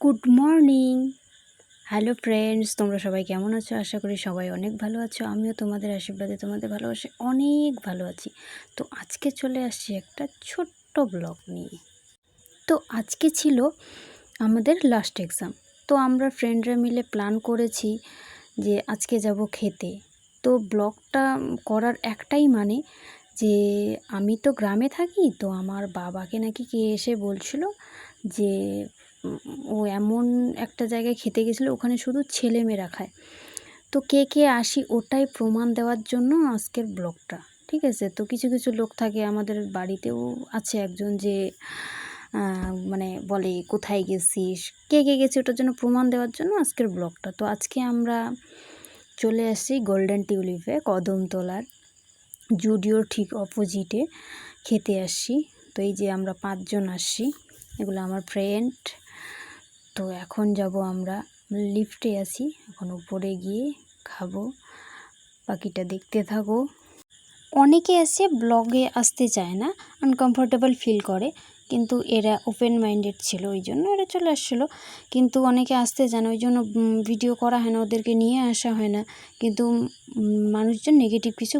Good morning. Hello friends, তোমরা সবাই কেমন আছো? আশা করি সবাই অনেক ভালো আছো। আমিও তোমাদের আশীর্বাদে, তোমাদের ভালোবাসে অনেক ভালো আছি। তো আজকে চলে আসছি একটা ছোট্ট ব্লগ নিয়ে। তো আজকে ছিল আমাদের লাস্ট এক্সাম। তো আমরা ফ্রেন্ডরা মিলে প্ল্যান করেছি যে আজকে যাব খেতে। তো ব্লগটা করার একটাই মানে যে আমি তো গ্রামে থাকি, তো আমার বাবাকে নাকি কে এসে বলছিল যে ও এমন একটা জায়গায় খেতে গেছিলো, ওখানে শুধু ছেলেমেয়েরা খায়। তো কে কে আসি ওটাই প্রমাণ দেওয়ার জন্য আজকের ব্লগটা। ঠিক আছে, তো কিছু কিছু লোক থাকে, আমাদের বাড়িতেও আছে একজন যে মানে বলে কোথায় গেছিস, কে কে গেছি, ওটার জন্য প্রমাণ দেওয়ার জন্য আজকের ব্লগটা। তো আজকে আমরা চলে আসছি গোল্ডেন টিউলিপে, কদমতলার জুডিওর ঠিক অপোজিটে খেতে আসছি। তো এই যে আমরা 5 জন আসছি, এগুলো আমার ফ্রেন্ড। তো এখন যাব আমরা, লিফটে আছি, এখন উপরে গিয়ে খাবো। বাকিটা দেখতে থাকো। অনেকে আছে ব্লগে আসতে চায় না, আনকমফোর্টেবল ফিল করে, কিন্তু এরা ওপেন মাইন্ডেড ছিল, ওই জন্য এরা চলে আসছিলো। কিন্তু অনেকে আসতে চায় না, ওই জন্য ভিডিও করা হয় না, ওদেরকে নিয়ে আসা হয় না। কিন্তু মানুষজন নেগেটিভ কিছু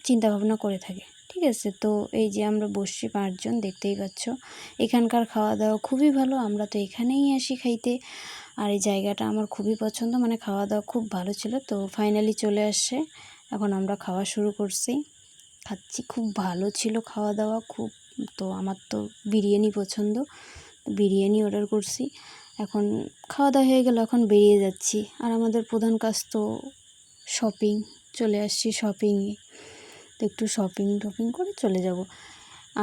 চিন্তাভাবনা করে থাকে। ঠিক আছে, তো এই যে আমরা বসছি 5 জন, দেখতেই পাচ্ছ। এখানকার খাওয়া দাওয়া খুবই ভালো, আমরা তো এখানেই আসি খাইতে। আর এই জায়গাটা আমার খুবই পছন্দ, মানে খাওয়া দাওয়া খুব ভালো ছিল। তো ফাইনালি চলে আসছে, এখন আমরা খাওয়া শুরু করছি, খাচ্ছি। খুব ভালো ছিল খাওয়া দাওয়া, খুব। তো আমার তো বিরিয়ানি পছন্দ, বিরিয়ানি অর্ডার করছি। এখন খাওয়া দাওয়া হয়ে গেল, এখন বেরিয়ে যাচ্ছি। আর আমাদের প্রধান কাজ তো শপিং, চলে আসছি শপিংয়ে। তো একটু শপিং করে চলে যাব।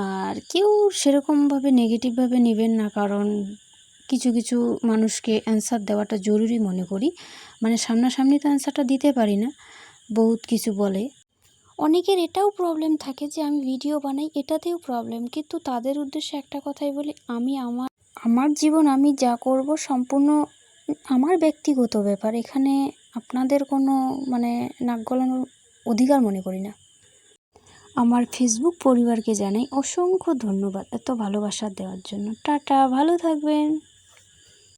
আর কেউ সেরকমভাবে নেগেটিভভাবে নেবেন না, কারণ কিছু কিছু মানুষকে অ্যান্সার দেওয়াটা জরুরি মনে করি। মানে সামনাসামনি তো অ্যান্সারটা দিতে পারি না, বহুত কিছু বলে। অনেকের এটাও প্রবলেম থাকে যে আমি ভিডিও বানাই, এটাতেও প্রবলেম। কিন্তু তাদের উদ্দেশ্যে একটা কথাই বলি, আমি আমার জীবন আমি যা করব সম্পূর্ণ আমার ব্যক্তিগত ব্যাপার। এখানে আপনাদের কোনো মানে নাক গলানোর অধিকার মনে করি না। আমার ফেসবুক পরিবারকে জানাই অসংখ্য ধন্যবাদ এত ভালোবাসা দেওয়ার জন্য। টাটা, ভালো থাকবেন।